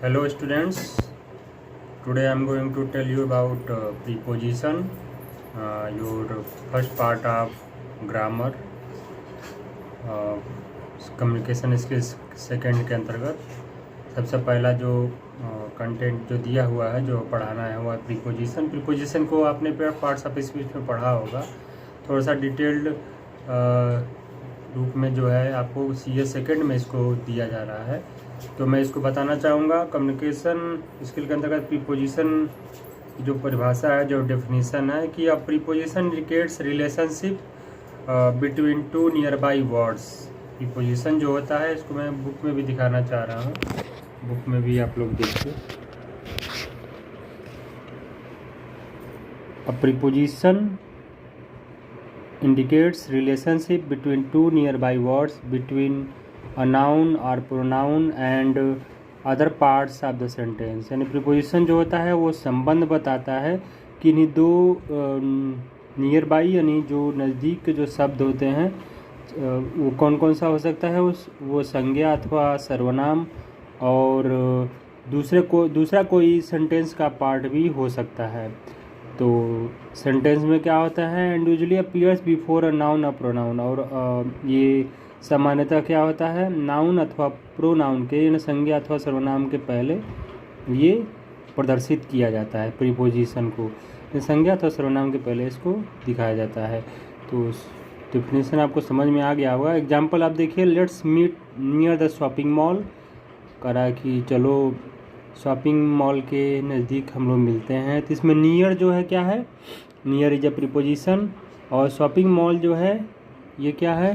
Hello students, today I am going to tell you about preposition, your first part of grammar, communication skills second के अंतर्गत सबसे पहला जो content जो दिया हुआ है जो पढ़ाना है वो है प्रीपोजिशन। प्रीपोजिशन को आपने पार्ट्स ऑफ स्पीच में पढ़ा होगा, थोड़ा सा डिटेल्ड रूप में जो है आपको सीए सेकंड में इसको दिया जा रहा है, तो मैं इसको बताना चाहूँगा। कम्युनिकेशन स्किल के अंतर्गत प्रीपोजिशन जो परिभाषा है, जो डेफिनेशन है कि अ preposition indicates relationship between two near by words. Preposition जो होता है इसको मैं बुक में भी दिखाना चाह रहा हूँ, बुक में भी आप लोग देखिए। अ preposition indicates relationship between two nearby words between a noun or pronoun and other parts of the sentence। यानी प्रीपोजिशन जो होता है वो संबंध बताता है कि इन्हीं दो नियर बाई यानी जो नज़दीक के जो शब्द होते हैं वो कौन कौन सा हो सकता है, वो संज्ञा अथवा सर्वनाम और दूसरा कोई सेंटेंस का पार्ट भी हो सकता है। तो सेंटेंस में क्या होता है, and usually appears before a noun a pronoun, और ये सामान्यतः क्या होता है नाउन अथवा प्रोनाउन के यानी संज्ञा अथवा सर्वनाम के पहले ये प्रदर्शित किया जाता है। प्रीपोजिशन को संज्ञा अथवा सर्वनाम के पहले इसको दिखाया जाता है। तो डेफिनेशन आपको समझ में आ गया होगा। एग्जाम्पल आप देखिए, let's meet near the shopping mall, करा कि चलो शॉपिंग मॉल के नज़दीक हम लोग मिलते हैं। तो इसमें नियर जो है क्या है, नियर इज अ प्रीपोजिशन, और शॉपिंग मॉल जो है ये क्या है,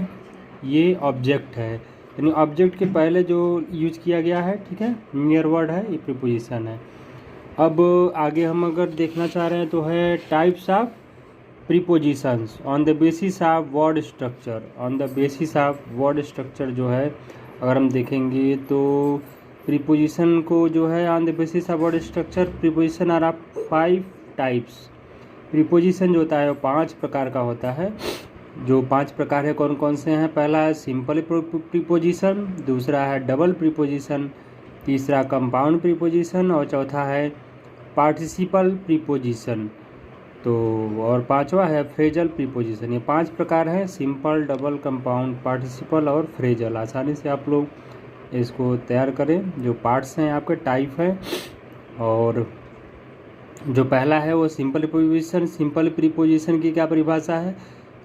ये ऑब्जेक्ट है, यानी ऑब्जेक्ट के पहले जो यूज किया गया है, ठीक है, नियर वर्ड है, ये प्रीपोजिशन है। अब आगे हम अगर देखना चाह रहे हैं तो है types of prepositions on the basis of word structure. On the basis of word structure जो है अगर हम देखेंगे तो प्रीपोजिशन को जो है on the basis of word structure preposition are of 5 types. प्रीपोजिशन जो होता है वो 5 प्रकार का होता है। जो 5 प्रकार है कौन कौन से हैं, पहला है सिंपल प्रीपोजिशन, दूसरा है डबल प्रीपोजिशन, तीसरा कंपाउंड प्रीपोजिशन और चौथा है पार्टिसिपल प्रीपोजिशन, तो और पांचवा है फ्रेजल प्रीपोजिशन। ये 5 प्रकार हैं, सिंपल, डबल, कंपाउंड, पार्टिसिपल और फ्रेजल। आसानी से आप लोग इसको तैयार करें। जो पार्ट्स हैं आपके टाइप हैं, और जो पहला है वो सिंपल प्रीपोजिशन। सिंपल प्रीपोजिशन की क्या परिभाषा है,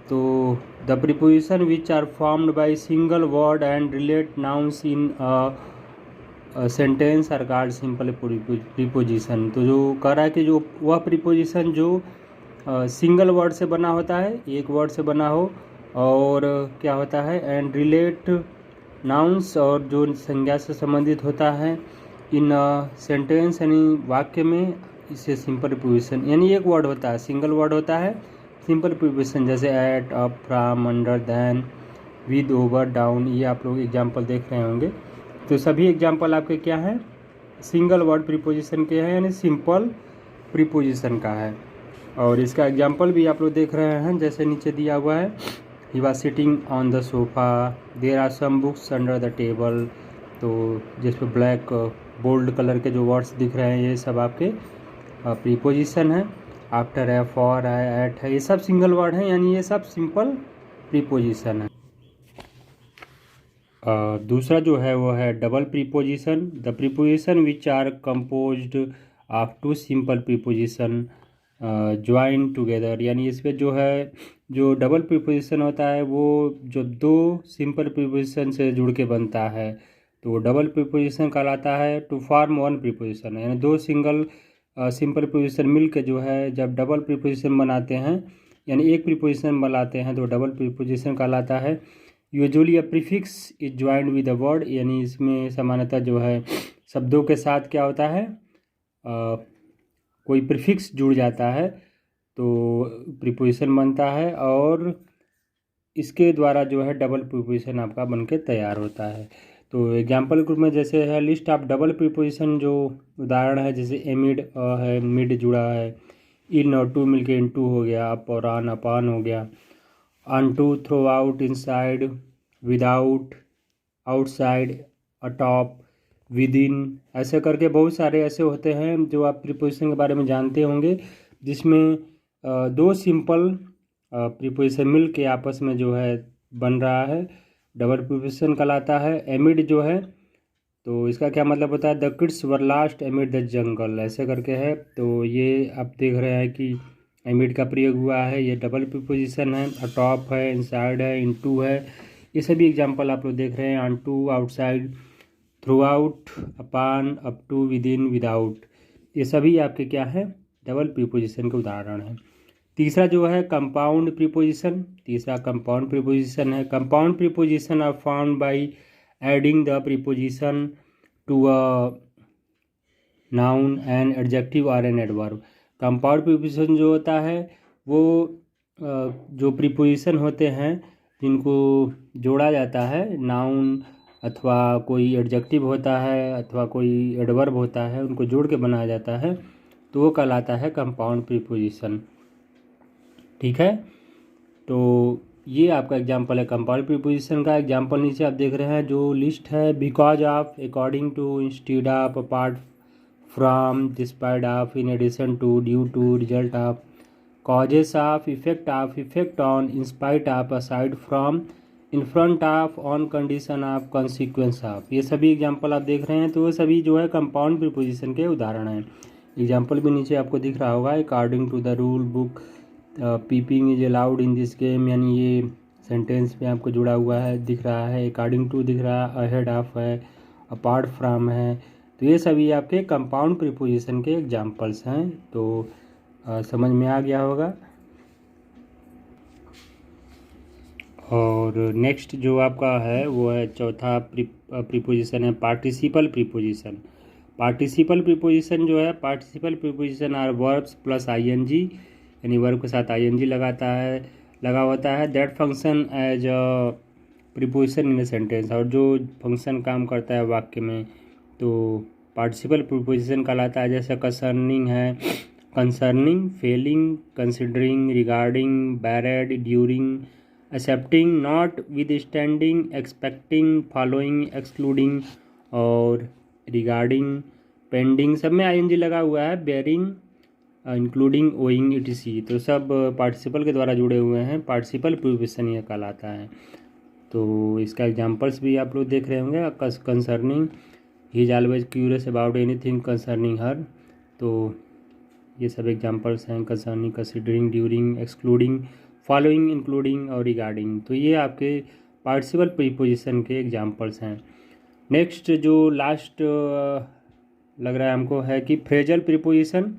तो the preposition which are formed by single word and relate nouns in sentence are called simple preposition. तो जो कह रहा है कि जो वह प्रीपोजिशन जो सिंगल वर्ड से बना होता है, एक वर्ड से बना हो, और क्या होता है एंड रिलेट नाउन्स, और जो संज्ञा से संबंधित होता है इन सेंटेंस यानी वाक्य में, इसे सिंपल प्रीपोजिशन, यानी एक वर्ड होता है, सिंगल वर्ड होता है सिंपल प्रीपोजिशन, जैसे at, up, from, under, then, with, over, down. ये आप लोग एग्जाम्पल देख रहे होंगे। तो सभी एग्जाम्पल आपके क्या हैं, सिंगल वर्ड प्रीपोजिशन के हैं, यानी सिंपल प्रीपोजिशन का है। और इसका एग्जाम्पल भी आप लोग देख रहे हैं, जैसे नीचे दिया हुआ है, he was sitting on the sofa, there are some books under the table. तो जिस पर ब्लैक बोल्ड कलर के जो वर्ड्स दिख रहे हैं ये सब आपके प्रीपोजिशन है। आफ्टर है, फॉर है, एट है, ये सब सिंगल वर्ड हैं, यानी ये सब सिंपल प्रीपोजिशन है। दूसरा जो है वो है double preposition. The preposition which are composed of 2 simple preposition join together, यानी इस पर जो है जो डबल प्रीपोजिशन होता है वो जो 2 सिंपल प्रीपोजिशन से जुड़ के बनता है, तो वो डबल प्रीपोजिशन कहलाता है। टू फॉर्म 1 प्रीपोजिशन, यानी 2 सिंगल सिंपल प्रीपोजिशन मिल के जो है जब डबल प्रीपोजिशन बनाते हैं, यानी एक प्रीपोजिशन बनाते हैं, तो डबल प्रीपोजिशन कहलाता है। Usually a prefix is joined with a word, यानी इसमें सामान्यतः जो है शब्दों के साथ क्या होता है, कोई प्रीफिक्स जुड़ जाता है तो प्रीपोजिशन बनता है, और इसके द्वारा जो है डबल प्रीपोजिशन आपका बनके तैयार होता है। तो एग्जाम्पल ग्रुप में जैसे है लिस्ट ऑफ डबल प्रीपोजिशन, जो उदाहरण है जैसे एमिड है, मिड जुड़ा है, इन और टू मिलके इन टू हो गया, अप और ऑन अपॉन हो गया, onto, throughout, inside, without, outside, atop, within, ऐसे करके बहुत सारे ऐसे होते हैं जो आप प्रीपोजिशन के बारे में जानते होंगे, जिसमें दो सिंपल प्रीपोजिशन मिल के आपस में जो है बन रहा है, डबल प्रीपोजिशन कहलाता है। एमिड जो है तो इसका क्या मतलब होता है, the kids were last एमिड the jungle, ऐसे करके है। तो ये आप देख रहे हैं कि एमिड का प्रयोग हुआ है, ये डबल प्रीपोजिशन है। अटॉप है, इनसाइड है, इनटू है, ये सभी एग्जांपल आप लोग देख रहे हैं। Onto, outside, throughout, upon, up to, within, without, ये सभी आपके क्या है, डबल प्रीपोजिशन के उदाहरण हैं। तीसरा जो है कंपाउंड प्रीपोजिशन, तीसरा कंपाउंड प्रीपोजिशन है। Compound preposition are found by adding the preposition to a noun and adjective और एन एडवर्ब। कंपाउंड प्रीपोजिशन जो होता है वो जो प्रीपोजिशन होते हैं जिनको जोड़ा जाता है, नाउन अथवा कोई एडजेक्टिव होता है अथवा कोई एडवर्ब होता है, उनको जोड़ के बनाया जाता है, तो वो कहलाता है कंपाउंड प्रीपोजिशन। ठीक है, तो ये आपका एग्जांपल है कंपाउंड प्रीपोजिशन का। एग्जांपल नीचे आप देख रहे हैं जो लिस्ट है, because of, according to, instead of, apart from, despite of, in addition to, due to, result of, causes of, effect on, in spite of, aside from, in front of, on condition of, consequence of, ये सभी example आप देख रहे हैं। तो वो सभी जो है कंपाउंड प्रीपोजिशन के उदाहरण हैं। एग्जांपल भी नीचे आपको दिख रहा होगा, according to the rule book peeping is allowed in this game, यानी ये सेंटेंस में आपको जुड़ा हुआ है, दिख रहा है। अकॉर्डिंग टू दिख रहा है, अहेड ऑफ है, अपार्ट फ्रॉम है, तो ये सभी आपके कंपाउंड प्रीपोजिशन के एग्जांपल्स हैं। तो समझ में आ गया होगा। और नेक्स्ट जो आपका है वो है चौथा प्रीपोजिशन है पार्टिसिपल प्रीपोजिशन। पार्टिसिपल प्रीपोजिशन जो है, participle preposition are verbs plus ING, यानी वर्ब के साथ आईएनजी लगा होता है, that function as a preposition in a sentence, और जो फंक्शन काम करता है वाक्य में, तो पार्टिसिपल प्रीपोजिशन कहलाता है। जैसे कंसर्निंग है, concerning, failing, considering, regarding, barred, during, excepting, notwithstanding, expecting, following, excluding और रिगार्डिंग, पेंडिंग, सब में आईएनजी लगा हुआ है, बेयरिंग, इंक्लूडिंग, ओइंग, इटीसी, तो सब पार्टिसिपल के द्वारा जुड़े हुए हैं, पार्टिसिपल प्रीपोजिशन ये कहलाता है। तो इसका एग्जांपल्स भी आप लोग देख रहे होंगे, concerning, he is always curious about anything concerning her, तो ये सब एग्जांपल्स हैं, concerning, considering, during, excluding, following, including और रिगार्डिंग, तो ये आपके पार्टिसिपल प्रीपोजिशन के एग्जांपल्स हैं। नेक्स्ट जो लास्ट लग रहा है हमको है कि phrasal preposition.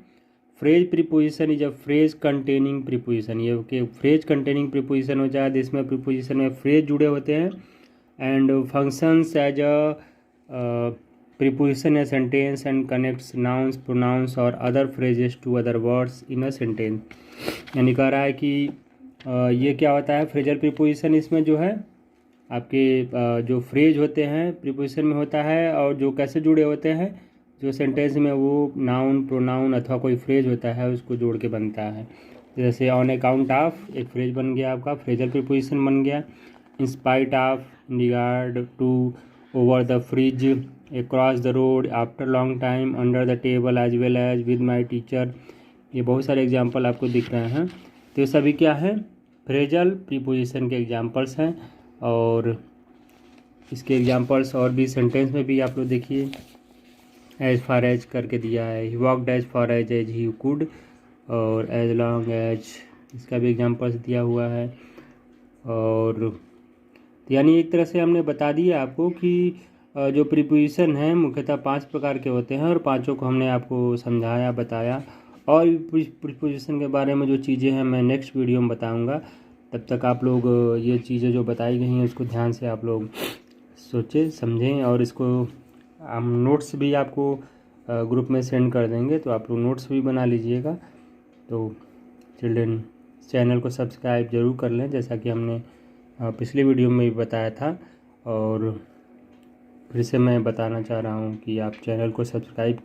Phrase preposition is a phrase containing preposition, ये कि फ्रेज कंटेनिंग प्रीपोजिशन हो जाए, जिसमें प्रीपोजिशन में फ्रेज जुड़े होते हैं and functions as a preposition a sentence and connects nouns, pronouns और other phrases to other words in a sentence. यानी कह रहा है कि ये क्या होता है फ्रेजल प्रीपोजिशन, इसमें जो है आपके जो फ्रेज होते हैं प्रीपोजिशन में होता है, और जो कैसे जुड़े होते हैं, जो सेंटेंस में वो नाउन, प्रोनाउन अथवा कोई फ्रेज होता है उसको जोड़ के बनता है। जैसे ऑन अकाउंट ऑफ, एक फ्रेज बन गया आपका, फ्रेजल प्रीपोजिशन बन गया। In spite of, in regard to, over the fridge, across the road, after long time, under the table, as well as, with my teacher, ये बहुत सारे एग्जाम्पल आपको दिख रहे हैं। तो ये सभी क्या है, फ्रेजल प्रीपोजिशन के एग्जाम्पल्स हैं। और इसके एग्जाम्पल्स और भी सेंटेंस में भी आप लोग देखिए, एज फार एज करके दिया है, he walked as far as he could, और एज लॉन्ग एज, इसका भी एग्जाम्पल्स दिया हुआ है। और यानी एक तरह से हमने बता दिया आपको कि जो प्रीपोजिशन हैं मुख्यतः 5 प्रकार के होते हैं, और पांचों को हमने आपको समझाया, बताया। और प्रीपोजिशन के बारे में जो चीज़ें हैं मैं नेक्स्ट वीडियो में बताऊंगा। तब तक आप लोग ये चीज़ें जो बताई गई हैं उसको ध्यान से आप लोग सोचें, समझें, और इसको हम नोट्स भी आपको ग्रुप में सेंड कर देंगे, तो आप लोग नोट्स भी बना लीजिएगा। तो चिल्ड्रन चैनल को सब्सक्राइब ज़रूर कर लें, जैसा कि हमने पिछले वीडियो में भी बताया था। और फिर से मैं बताना चाह रहा हूँ कि आप चैनल को सब्सक्राइब कर